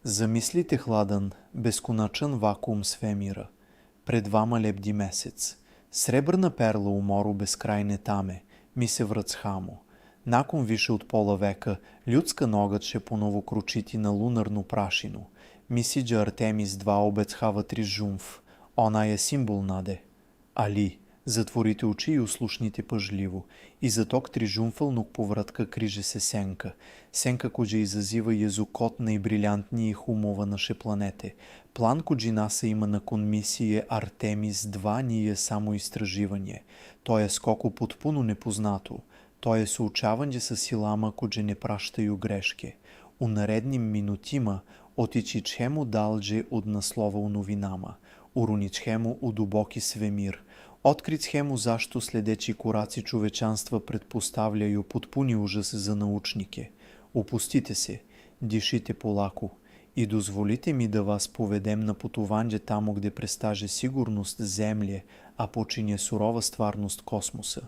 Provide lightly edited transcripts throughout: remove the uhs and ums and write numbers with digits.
Замислите хладен, безконачен вакуум свемира. Пред вама лебди месец. Сребърна перла уморо безкрайне таме, ми се връцхамо. Након више от пола века, людска ногът поново кручити на лунарно прашино. Мисиджа Артемис два обецхава три жумф. Она е символ наде. Али, затворите очи и услушните пъжливо. И заток трижумфълнок повратка криже се сенка. Сенка коджа изазива езокот най-брилянтни и хумова наше планете. План коджина се има на конмисие Артемис 2 ние само изтраживание. То е скоко потпуно непознато. То е соучавanje sa silama коджа не пращaju грешке. У наредним минутима отичичхему далдже от наслова у новинама. Уроничхему у дубоки свемир. Открицхему защо следечи кораци човечанства предпоставляю потпуни ужас за научнике. Опустите се, дишите полако и дозволите ми да вас поведем на путуванже тамо, где престаже сигурност землje, а почине сурова стварност космоса.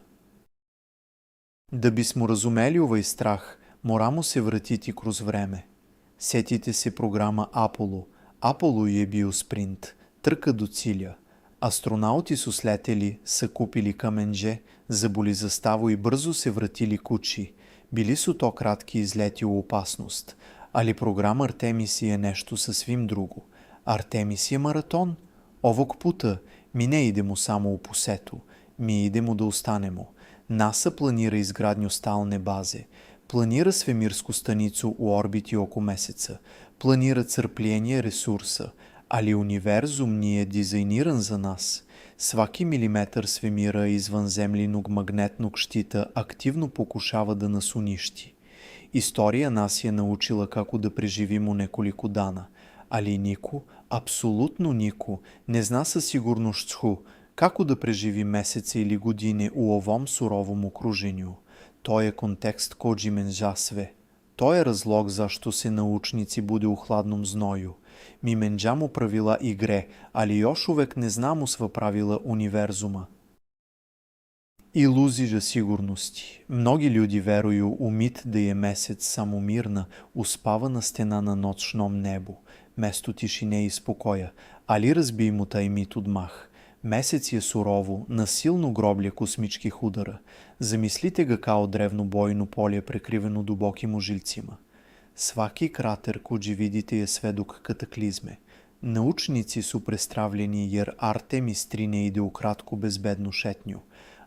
Да бисмо разумели овај страх, морамо се вратити кроз време. Сетите се програма Аполо. Аполо е бил спринт, трка до циля. Астронаути су слетели, са купили каменже, заболи заставо и бързо се вратили кучи. Били су то кратки излети у опасност. Али програма Артемис е нещо съвсем друго. Артемис е маратон. Овог пута, ми не идемо само у посето, ми идемо да останемо. НАСА планира изградню сталне базе, планира свемирску станицу у орбити око месеца, планира църпление ресурса, али универзум ни е дизайниран за нас. Сваки милиметър свемира извънземлиног магнетног щита активно покушава да нас унищи. История нас е научила како да преживимо неколико дана, али нико, абсолютно нико, не зна със сигурностху како да преживи месеца или години у овом суровом окруженju. Той е контекст коджи менжа све. Той е разлог защо се научници буде у хладном зною. Ми менджа му правила игре, али još uvek ne znamo sva pravila универзума. Илузija сигурности. Многи люди веруju у мит да е месец само мирна, успавана стена на ночном небу, место тишине и спокоя, али разбий му taj мит odmah. Месец е сурово, насилно гробле космичких удара. Замислите га као древно бойно поле прекривено дубоким ужильцима. Сваки кратер коджи видите е сведок катаклизме. Научници су престравljeni jer Артемис 3 не иде укратко безбедно шетню.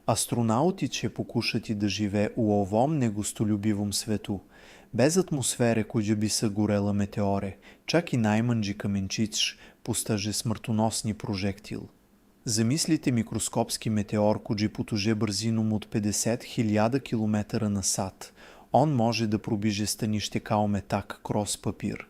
Астронаути че покушати да живе у овом негостолюбивом свету. Без атмосфере коджа би са горела метеоре, чак и най-мънджи каменчич постаже смъртоносни прожектил. Замислите микроскопски метеор коджи потуже бързином от 50 000 км на сат. Он може да пробиже станище као метак крос папир.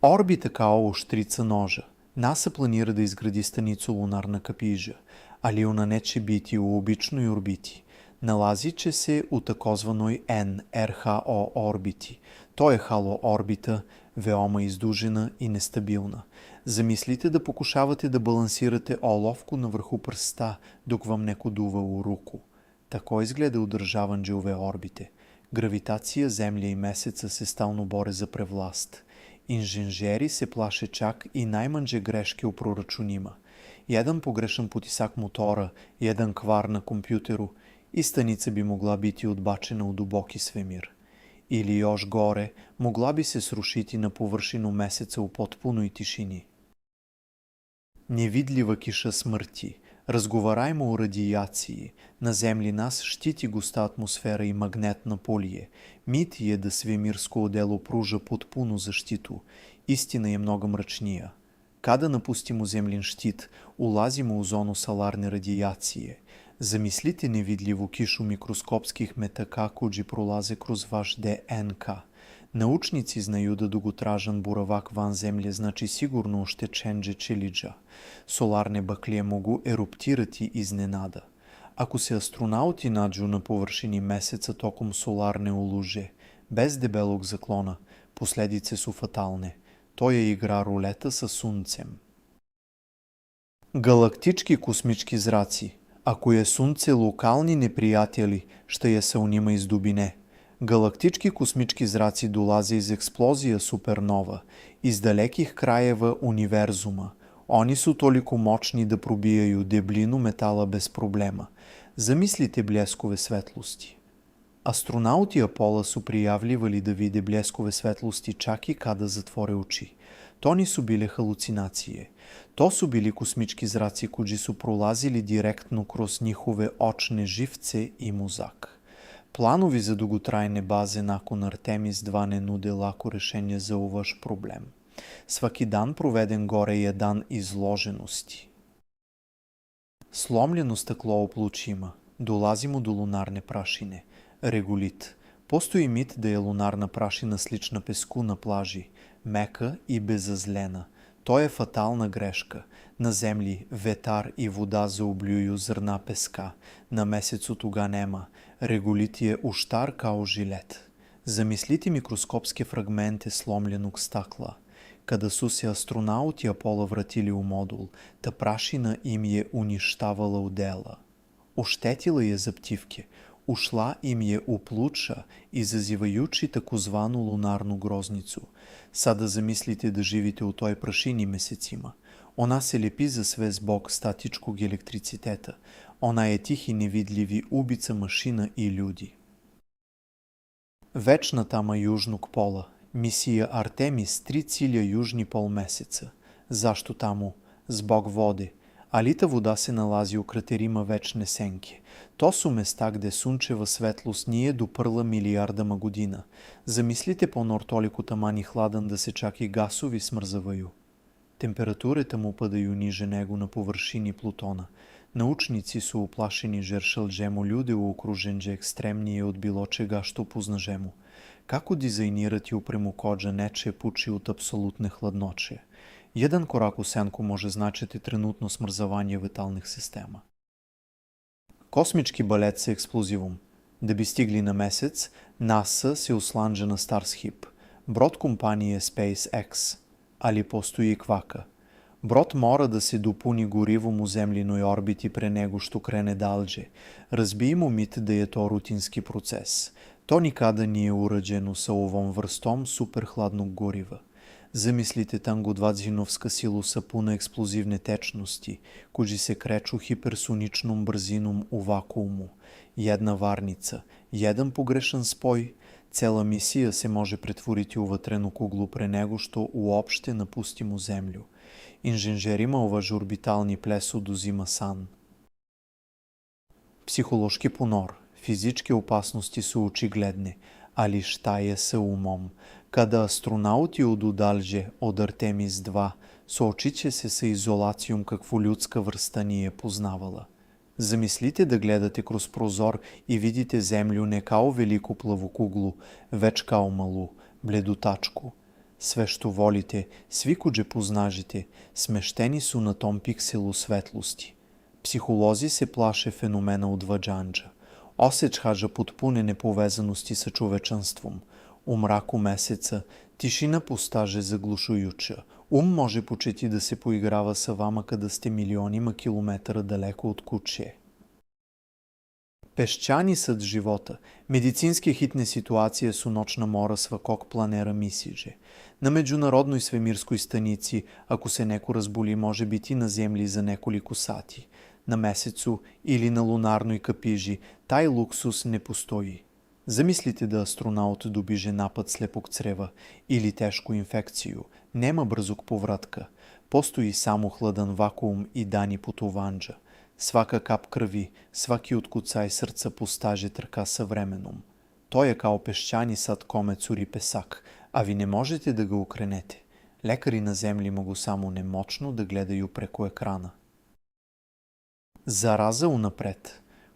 Орбита као оштрица ножа. НАСА планира да изгради станицу лунарна капижа, али она нече бити у обичной орбити. Налази, че се у такозваной НРХО орбити. То е хало орбита, веома издужена и нестабилна. Замислите да покушавате да балансирате оловко навърху пръста, док вам неко дува у руку. Тако изгледа удържаван джеове орбите. Гравитация, земля и месеца се стално боре за превласт. Инженжери се плаше чак и най-мънже грешки упрорачунима. Jedan pogrešan potisak motora, jedan kvar na kompjuteru i stanica bi mogla biti odbačena u duboki svemir. Ili još gore, mogla bi se srušiti na površinu meseca u potpunoj tišini. Невидлива киша смърти. Разговараймо о радиации. На земли нас щити густа атмосфера и магнетна полие. Мит е да свемирско одело пружа потпуну защиту. Истина е много мрачнija. Kada napustimo zemljin štit, ulazimo u zonu solarne radijacije. Zamislite nevidljivu kišu mikroskopskih metaka kođi prolaze kroz vaš ДНК. Научници знaju da dugotражan буравак ван землje znači sigurno oštećenje čeliđa. Solarne baklije mogu eruptirati iznenada. Ako se astronauti nađu na površini meseca tokom solarne oluže, bez debelog zaklona, posljedice su fatalne. To je igra ruleta sa suncem. Галактички космички зраци. Ако е Sunce локални неприятели, ще я се унима из дубине. Галактички космички зраци долази из експлозия супернова, из далеких краева универзума. Они су толико мощни да пробияju деблину метала без проблема. Замислите блескове светлости. Астронаути Апола су приявливали да виде блескове светлости чак и када затворе очи. То ни су биле халуцинации. То су били космички зраци кои су пролазили директно кроз нихове очне живце и мозак. Планови за дуготрajne baze nakon Artemis 2 ne nude lako rešenje za vaš problem. Svaki dan proveden gore je dan izloženosti. Slomljeno staklo oplучима. Dolazimo do lunarne prašine. Regolит. Постои мит да е лунарна прашина слична песку на плажи, мека и безазлена. То е фатална грешка. На земли ветар и вода заоблюju зрна песка. На месецу тога нема. Реголит е уштар као жилет. Замислите микроскопски фрагменти сломленog стакла. Kada su se astronauti Apola vratili u modul, ta prašina im je uništavala udela. Oštetila je zaptivke, ušla im je u pluća, izazivajući takozvanu lunarnu groznicu. Sada zamislite da živite u toj prašini mesecima. Ona se lepi za sve zbog statičkog elektriciteta. Ona je tihi nevidljivi ubica mašina i ljudi. Вечна тама южnog пола. Misija Artemis 3 cilja južni pol meseca. Zašto tamo? Zbog vode. Ali ta voda se nalazi u kraterima večne senke. To su mesta gde sunčeva svetlost nije doprla milijardama godina. Zamislite ponor toliko taman i hladan da se čak i gasovi smrzavaju. Temperature tamo padaju niže nego na površini Plutona. Naučnici su uplašeni jer šalđemo ljude u okruženje ekstremnije od bilo čega što poznažemo. Kako dizajnirati upremu kođa nečije puči od apsolutne hladnoće? Jedan korak u senku može značiti trenutno smrzavanje vitalnih sistema. Kosmički balet sa eksplozivom. Da bi stigli na mesec, NASA se uslanđa na Starship, brod kompanije SpaceX, ali postoji i kvaka. Brod mora da se dopuni gorivom u zemljinoj orbiti pre nego što krene dalje. Razbijemo mit da je to rutinski proces. To nikada nije urađeno sa ovom vrstom superhladnog goriva. Zamislite tango-dvadzinovska silusa puna eksplozivne tečnosti, koji se kreću hipersoničnom brzinom u vakuumu. Jedna varnica, jedan pogrešan spoj, cela misija se može pretvoriti u vatrenu kuglu pre nego što uopšte napustimo zemlju. Inženjerima ovaj orbitalni ples oduzima san. Psihološki ponor. Fizičke opasnosti su očigledne, ali šta je sa umom? Kada astronauti odu dalje od Artemis 2, suočit će se sa izolacijom kakvu ljudska vrsta nije poznavala. Zamislite da gledate kroz prozor i vidite zemlju ne kao veliku plavu kuglu, već kao malu, bledu tačku. Sve što volite, svi kuđe poznažite, smešteni su na tom pikselu svetlosti. Psiholozi se plaše fenomena udvađanđa. Osjećaja potpune nepovezanosti sa čovečanstvom. U mraku meseca tišina postaže zaglušujuća. Može početi da se poigrava sa vama kada ste milionima kilometara daleko od kuće. Peščani sad života. Medicinske hitne situacije su noćna mora svakog planera misiđe. Na međunarodnoj svemirskoj stanici, ako se neko razboli, može biti na zemlji za nekoliko sati. Na mesecu ili na lunarnoj kapiži taj luksus ne postoji. Zamislite da astronaut dobiže napad slepog creva ili tešku infekciju. Nema brzog povratka. Postoji samo hladan vakuum i dani putovanđa. Svaka kap krvi, svaki otkucaj srca postaže trka sa vremenom. To je kao peščani sad kome curi pesak, a vi ne možete da ga ukrenete. Lekari na zemlji mogu samo nemoćno da gledaju preko ekrana. Zaraza unapred.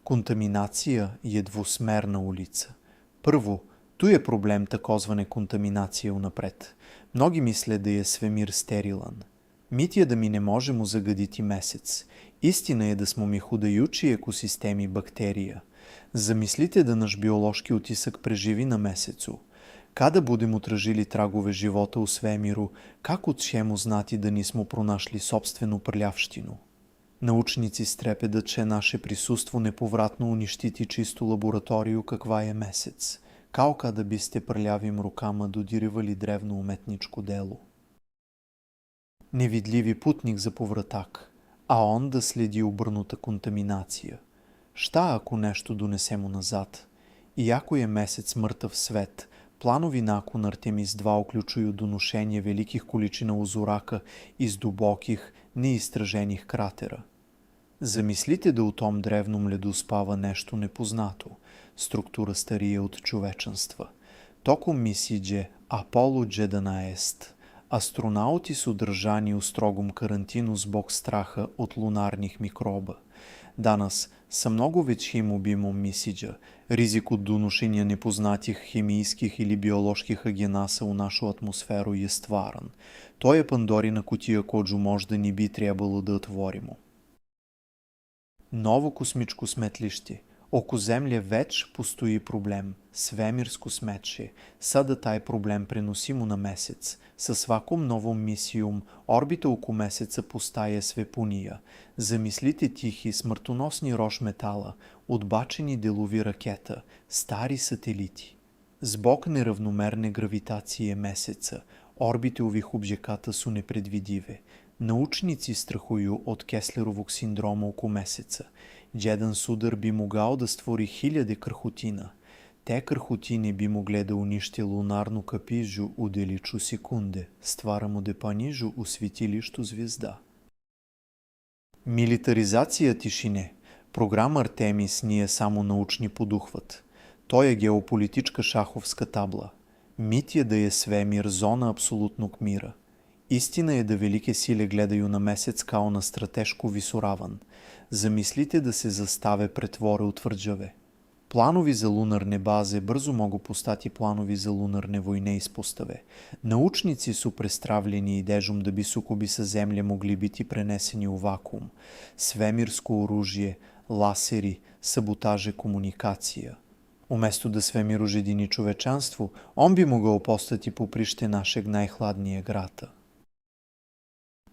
Kontaminacija je dvosmerna ulica. Prvo, tu je problem takozvane kontaminacije unapred. Mnogi misle da je svemir sterilan. Mit je da mi ne možemo zagaditi mesec. Istina je da smo mi hudajući ekosistemi bakterija. Zamislite da naš biološki utisak preživi na mesecu. Kada budemo tražili tragove života u svemiru, kako ćemo znati da nismo pronašli sopstvenu prljavštinu? Naučnici strepe da će naše prisustvo nepovratno uništiti čistu laboratoriju kakva je mesec. kao kada biste prljavim rukama dodirivali drevno umetničko delo. Nevidljivi putnik za povratak, a onda sledi obrnuta kontaminacija. Šta ako nešto donesemo nazad? Iako je mesec mrtav svet, planovi nakon Artemis 2 uključuju donošenje velikih količina uzoraka iz dubokih, neistraženih kratera. Zamislite da u tom drevnom ledu spava nešto nepoznato, struktura starija od čovečanstva. Tokom misiđe Apollo 11 astronauti su držani u strogom karantinu zbog straha od lunarnih mikroba. Danas, sa mnogo većim obimom misiđa, rizik od donošenja nepoznatih hemijskih ili bioloških agenasa u našu atmosferu je stvaran. To je Pandorina kutija koju možda ni bi trebalo da otvorimo. Novo kosmičko smetlište. Oko Zemlje već postoji problem, svemirsko smeće. Sada taj problem prenosimo na mesec. Sa svakom novom misijom orbita oko meseca postaje sve punija. Zamislite tihi smrtonosni roš metala, odbačeni delovi raketa, stari sateliti. Zbog neravnomerne gravitacije meseca, orbite ovih objekata su nepredvidive. Naučnici strahuju od Kesslerovog sindroma oko meseca. Jedan sudar bi mogao da stvori hiljade krhutina. Te krhutine bi mogle da unište lunarnu kapiđu u deliću sekunde. Stvaramo depanižu u svetilištu zvijezda. Militarizacija tišine. Program Artemis nije samo naučni poduhvat. To je geopolitička šahovska tabla. Mit je da je svemir zona apsolutnog mira. Istina je da velike sile gledaju na mesec kao na stratešku visoravan. Zamislite da se zastave pretvore u tvrđave. Planovi za lunarne baze brzo mogu postati planovi za lunarne vojne ispostave. Naučnici su prestravljeni idejom da bi sukobi sa Zemlje mogli biti preneseni u vakuum. Svemirsko oružje, laseri, sabotaže komunikacija. Umesto da svemir užedini čovečanstvu, on bi mogao postati poprište našeg najhladnijeg rata.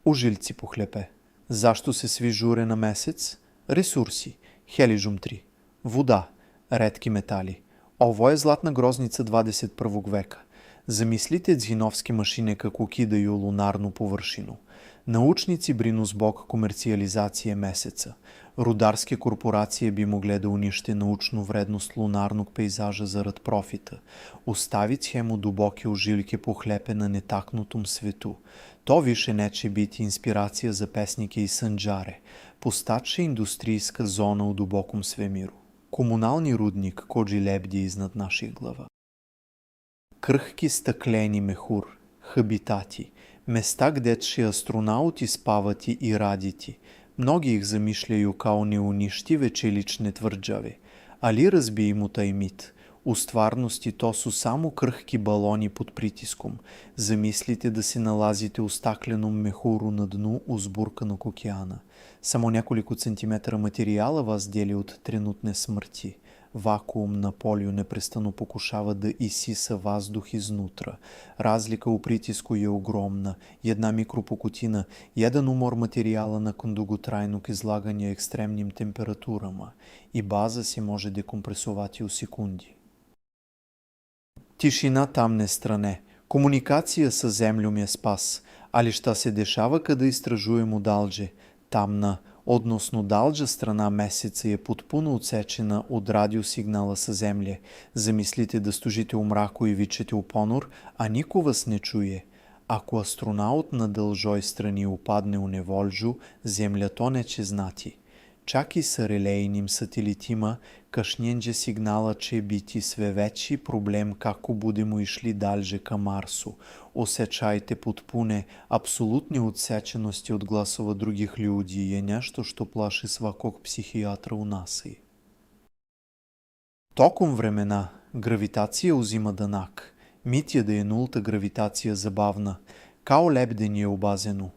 Užiljci pohlepe. Zašto se svi žure na mesec? Resursi. Heližum 3. Voda. Retki metali. Ovo je zlatna groznica 21. veka. Zamislite džinovske mašine kako kidaju lunarnu površinu. Naučnici brinu zbog komercijalizacije meseca. Rudarske korporacije bi mogle da unište naučnu vrednost lunarnog pejzaža zarad profita. Ostavit schemu duboke užiljke pohlepe na netaknutom svetu. To više neće biti inspiracija za pesnike i sanđare. Postaće industrijska zona u dubokom svemiru. Komunalni rudnik kođi lebdi iznad naših glava. Krhki stakleni mehur, habitati, mesta gde će astronauti spavati i raditi. Mnogi ih zamišljaju kao neuništive čelične tvrđave, ali razbijemo taj mit. U stvarnosti to su samo krhki baloni pod pritiskom. Zamislite da se nalazite u staklenom mehuru na dnu uzburkanog okeana. Samo nekoliko centimetara materijala vas deli od trenutne smrti. Vakuum na polju neprestano pokušava da isisa vazduh iznutra. Razlika u pritisku je ogromna. Jedna mikropukutina, jedan umor materijala nakon dugotrajnog izlaganja ekstremnim temperaturama i baza se može dekompresovati u sekundi. Tišina tamne strane. Komunikacija sa Zemljom je spas, ali šta se dešava kada istražujemo dalđe? Tamna, odnosno dalđa strana meseca je potpuno odsečena od radiosignala sa Zemlje. Zamislite da stožite u mraku i vičete u ponor, a niko vas ne čuje. Ako astronaut na dalžoj strani upadne u nevoljžu, Zemlja to neće znati. Čak i sa relejnim satelitima, kašnjenje signala će biti sve veći problem kako budemo išli dalje ka Marsu. Osjećajte potpune, apsolutne odsečenosti od glasova drugih ljudi je nešto što plaši svakog psihijatra u NASA-i. Tokom vremena, gravitacija uzima danak. Mit je da je nulta gravitacija zabavna, kao lebdenje u bazenu.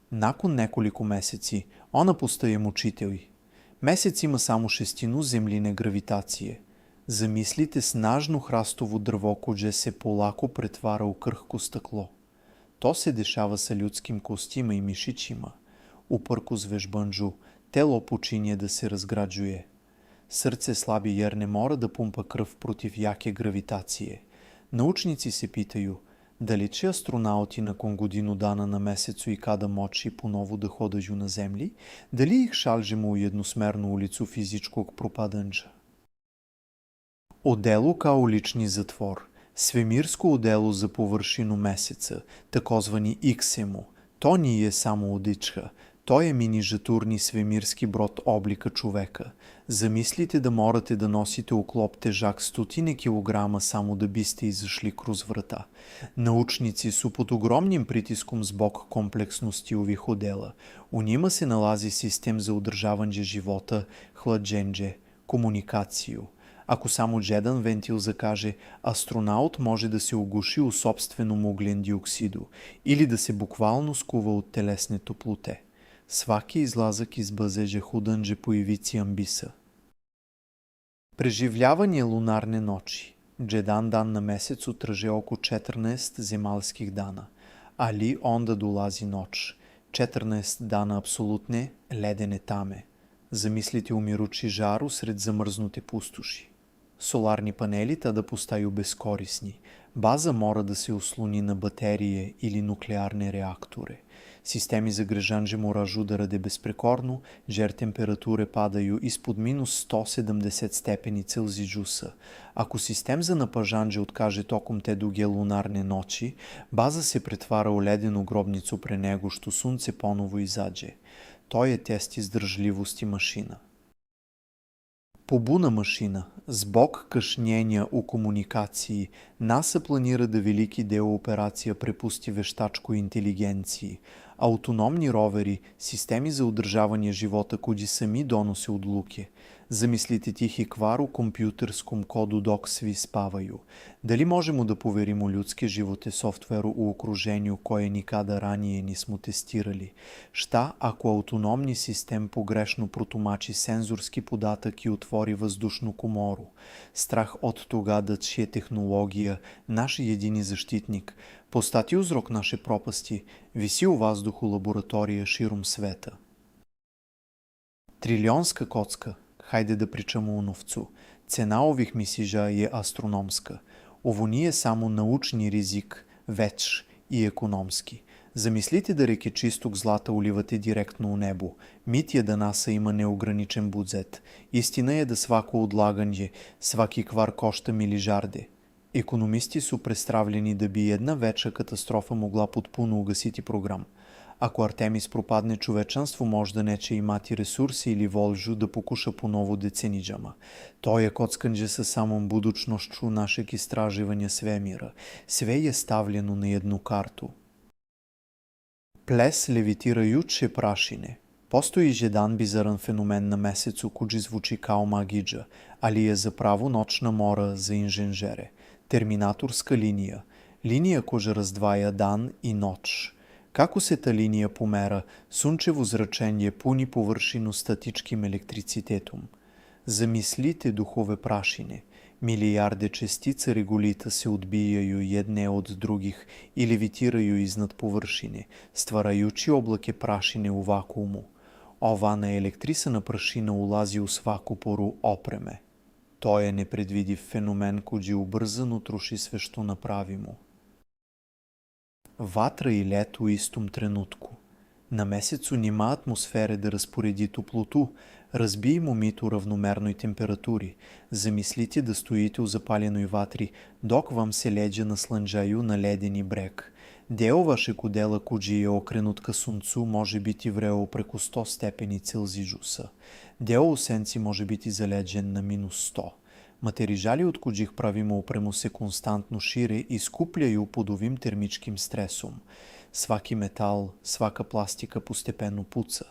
Nakon nekoliko meseci, ona postaje mučitelj. Mesec ima samo šestinu zemljine gravitacije. Zamislite snažno hrastovo drvo koje se polako pretvara u krhko staklo. To se dešava sa ljudskim kostima i mišićima. Uprkos vežbanđu, telo počinje da se razgrađuje. Srce slabi jer ne mora da pumpa krv protiv jake gravitacije. Naučnici se pitaju dali će astronauti nakon godinu dana na mesecu i kada moći ponovo da hodaju na zemlji, dali ih šalžemo u jednosmernu ulicu fizičkog propadanđa. Odelo kao lični zatvor. Svemirsko odelo za površinu meseca, takozvani XEMU, to nije samo udička, to je minižaturni svemirski brod oblika čoveka. Zamislite da morate da nosite u klop težak 100 kilograma samo da biste izašli kroz vrata. Naučnici su pod ogromnim pritiskom zbog kompleksnosti ovih odela. U njima se nalazi sistem za održavanje života, hlađenje, komunikaciju. Ako samo jedan ventil zakaže, astronaut može da se uguši u sopstvenom ugljen dioksidu ili da se bukvalno skuva od telesne toplute. Svaki izlazak iz bazeđa hudanđe po ivici ambisa. Preživljavanje lunarne noći. Jedan dan na mesecu traže oko 14 zemaljskih dana, ali onda dolazi noć. 14 dana apsolutne, ledene tame. Zamislite umirući žar usred zamrznute pustoši. Solarni paneli tada postaju beskorisni. Baza mora da se usloni na baterije ili nuklearne reaktore. Sistemi za grežanđe moražu da rade besprekorno, jer temperature padaju ispod minus 170 stepeni Celzijusa. Ako sistem za napažanđe otkaže tokom te duge lunarne noći, baza se pretvara u ledenu grobnicu pre nego što sunce ponovo izađe. To je test izdržljivosti mašina. Pobuna mašina. Zbog kašnjenja u komunikaciji, NASA planira da veliki deo operacija prepusti veštačkoj inteligenciji. Autonomni roveri, sistemi za održavanje života kuđi sami donose odluke. Zamislite tihi kvar u kompjuterskom kodu dok svi spavaju. Da li možemo da poverimo ljudske živote softveru u okruženju koje nikada ranije nismo testirali? Šta ako autonomni sistem pogrešno protumači senzorski podatak i otvori vazdušnu komoru? Strah od toga da će tehnologija, naš jedini zaštitnik, postati uzrok naše propasti, visi u vazduhu laboratorije širom sveta. Trilionska kocka. Hajde da pričamo o novcu. Cena ovih misiža je astronomska. Ovo nije samo naučni rizik, već i ekonomski. Zamislite da reke čistog zlata ulivate direktno u nebu. Mit je da NASA ima neograničen budžet. Istina je da svako odlaganje, svaki kvar košta milijarde. Ekonomisti su prestravljeni da bi jedna veća katastrofa mogla potpuno ugasiti program. Ako Artemis propadne, čovečanstvo možda neće imati resurse ili volju da pokuša ponovo decenijama. To je kockanđe sa samom budućnošću našeg istraživanja svemira. Sve je stavljeno na jednu kartu. Ples levitirajuće prašine. Postoji jedan bizaran fenomen na mesecu kuđi zvuči kao magidža, ali je zapravo noćna mora za inženžere. Terminatorska linija. Linija koja razdvaja dan i noć. Kako se ta linija pomera, sunčevo zračenje puni površinu statičkim elektricitetom. Zamislite duhove prašine. Milijarde čestica regolita se odbijaju jedne od drugih i levitiraju iznad površine, stvarajući oblake prašine u vakuumu. Ova naelektrisana prašina ulazi u svaku poru opreme. To je nepredvidiv fenomen koji ubrzano troši sve što napravimo. Vatra i let u istom trenutku. Na mesecu nema atmosfere da rasporedi toplotu, razbijemo mit u ravnomernoj temperaturi. Zamislite da stojite u zapaljenoj vatri dok vam se leđa naslanđaju na ledeni breg. Deo vašeg udela kuđi je okrenut ka suncu može biti vreo preko 100 stepeni Celzijusa. Deo u senci može biti zaleđen na minus 100. Материјали од којих правимо опрему се константно шире и скупљају под овим термичким стресом. Сваки метал, свака пластика постепено пуца.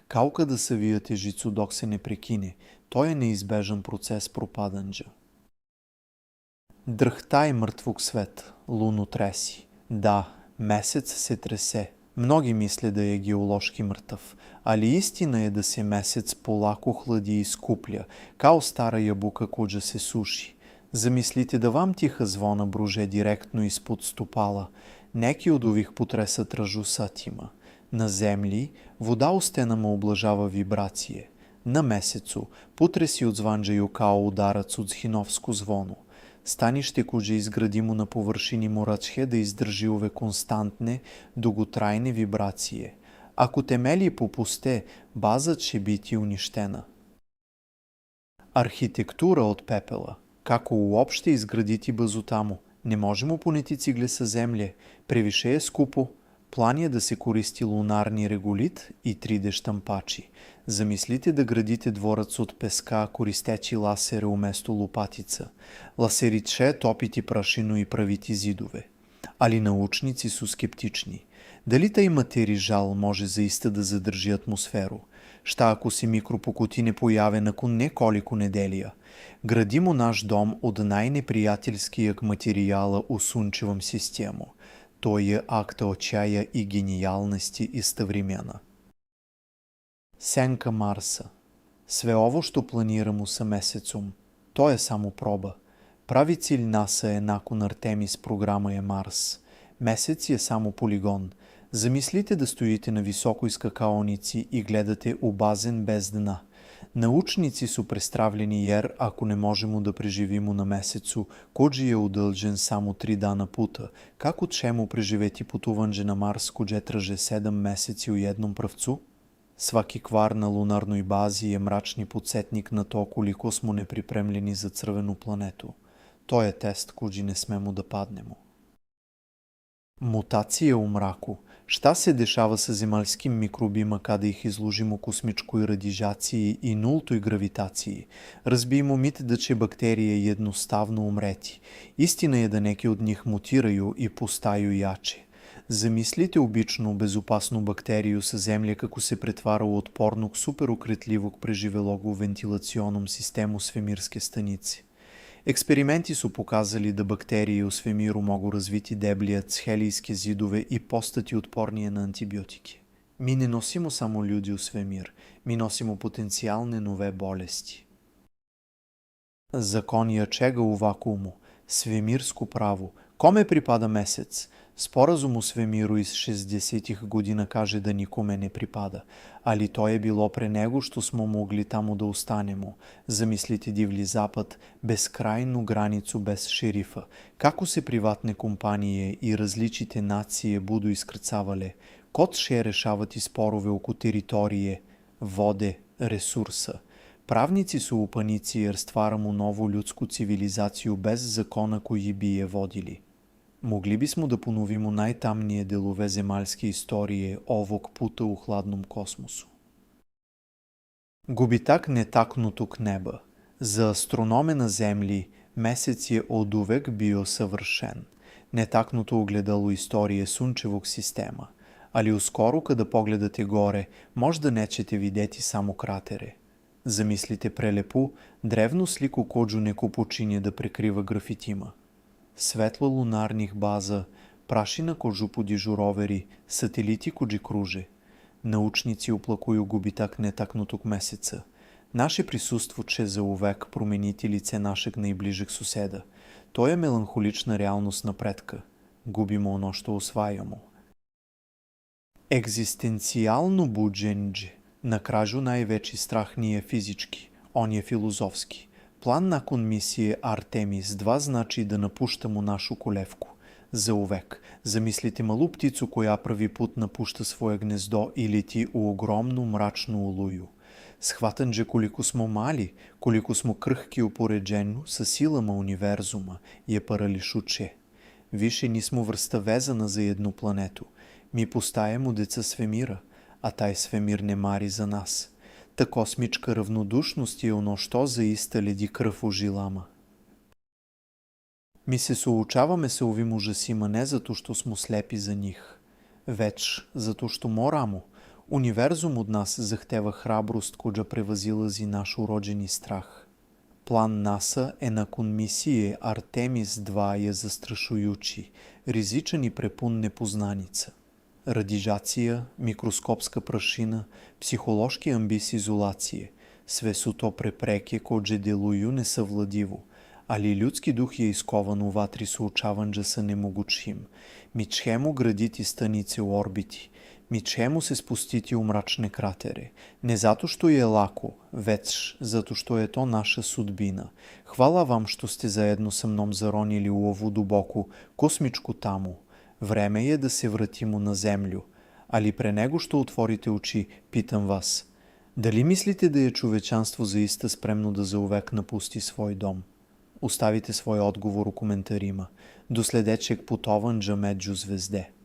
Као када савијате жицу док се не прекине, тој е неизбежен процес пропаданџа. Дрхтај мртвог свет, лунотреси. Да, месец се тресе. Mnogi misle da je geološki mrtav, ali istina je da se mesec polako hladi i skuplja, kao stara jabuka kođa se suši. Zamislite da vam tiha zvona bruže direktno ispod stopala. Neki od ovih potresa tražu satima. Na zemlji voda u stenama ublažava vibracije. Na mesecu putresi od zvanđaju kao udarac od zhinovsku zvonu. Станище, коже изградимо на повършини морачхе да издържи уве константне, дълготрайни вибрации. Ако темели попусте, базът ще бити уништена. Архитектура от пепела. Како уопще изградити базута му? Не можемо понети цигле са земле. Превише е скупо. План е да се користи лунарни реголит и 3D щампачи. Замислите да градите дворац от песка, користячи ласера уместо лопатица. Ласериче топити прашино и правити зидове. Али научници са скептични. Дали тъй материжал може заиста да задържи атмосферо? Ща ако се микропокоти не появе након неколико неделия. Градимо наш дом от най-неприятелският материала у Сунчевом систему. Той е акта отчая и гениалности иставремена. Сенка Марса. Све ово, що планирamo са месецом. То е само проба. Прави циль НАСА е након Артемис програма е Марс. Месец е само полигон. Замислите да стоите на високо изкакаоници и гледате обазен без дна. Научници са престравljeni jer ако не можемо да преживимо на месецу, коджи е удължен само 3 дана пута, како чему преживети путуванже на Марс, кодже траже 7 месеци у едном правцу? Сваки квар на лунарной бази е мрачни подсетник на то колико смо неприпремljeni за црвену планету. Той е тест, коджи не смемо да паднемо. Мутация у мраку. Šta se dešava sa zemaljskim mikrobima kada ih izložimo kosmičkoj radijaciji i nultoj gravitaciji? Разбijemo mit da će bakterije jednostavno umreti. Istina je da neki od njih mutiraju i postaju jače. Замислите обично безопасну бактерию sa землje kako se pretvara u otpornog superukretljivog preživelog u ventilacionom sistemu svemirske stanice. Експерименти са показали да бактерии у свемиру могу развити деблият схелийски зидове и постати отпорнije на антибиотики. Mi ne nosimo samo ljudi u svemir, mi nosimo potencijalne nove bolesti. Закония čega u vakuumu? Svemirsko pravo. Kome pripada mesec? Sporazum u svemiru iz 60-ih godina kaže da nikome ne pripada, ali to je bilo pre nego što smo mogli tamo da ustanemo. Zamislite divlji zapad, beskrajnu granicu bez šerifa. Kako se privatne kompanije i različite nacije budu iskrcavale? Kod še rešavati sporove oko teritorije, vode, resursa? Правници са у паници jer stvaramo novu ljudsku civilizaciju bez zakona koji bi je vodili. Mogli bismo da ponovimo najtamnije delove zemaljske istorije ovog puta u hladnom kosmosu. Губитак неtaknutog неба. За астрономе на Землji месец je oduvek bio savršen. Netaknuto ogledalo istorije Sunčevog sistema. Ali uskoro kada pogledate gore, možda nećete videti samo kratere. Замислите прелепу, древну слику коджу неко почине да прекрива графитима. Светла лунарних база, прашина коджу поди журовери, сателити коджи круже. Научници оплакуju губитак нетакнутog месеца. Наше присуство че за увек променити лице нашeg наиближeg суседа. То е меланхолична реалност напредка. Губимо оно što освајамо. Egzistencijalno buđenđe. Na krađu najveći strah nije fizički, on je filozofski. Plan nakon misije Artemis 2 znači da napuštamo našu kolevku. Za uvek. Zamislite malu pticu koja prvi put napušta svoje gnezdo i leti u ogromnu mračnu oluju. Shvatanđe koliko smo mali, koliko smo krhki u poređenju sa silama univerzuma je parališuće. Više nismo vrsta vezana za jednu planetu. Mi postajemo deca svemira, a taj svemir ne mari za nas. Ta kosmička ravnodušnost je ono što zaista ledi krv u žilama. Mi se suočavаме sa ovim užasima ne zato što smo slepi za njih, već zato što moramo. Univerzum od nas zahteva hrabrost kođa prevazilazi naš urođeni strah. Plan NASA е nakon misije Artemis 2 je zastrašujući, rizičan i prepun nepoznanica. Радижация, микроскопска прашина, психолошки амбис изолация. Све su to prepreke kođe deluju nesavladivo, ali ljudski duh je iskovan u vatri suočavanđa sa nemogućim. Mi ćemo graditi stanice u orbiti. Mi čemu se spustiti u mračne kratere? Ne zato što je lako, već zato što je to naša sudbina. Hvala vam što ste zajedno sa mnom zaronili u ovu duboku kosmičku tamu. Vreme je da se vratimo na zemlju. Ali pre nego što otvorite oči, pitam vas, da li mislite da je čovečanstvo zaista spremno da zauvek napusti svoj dom? Ostavite svoj odgovor u komentarima. Do sledećeg putovanđa među zvezde.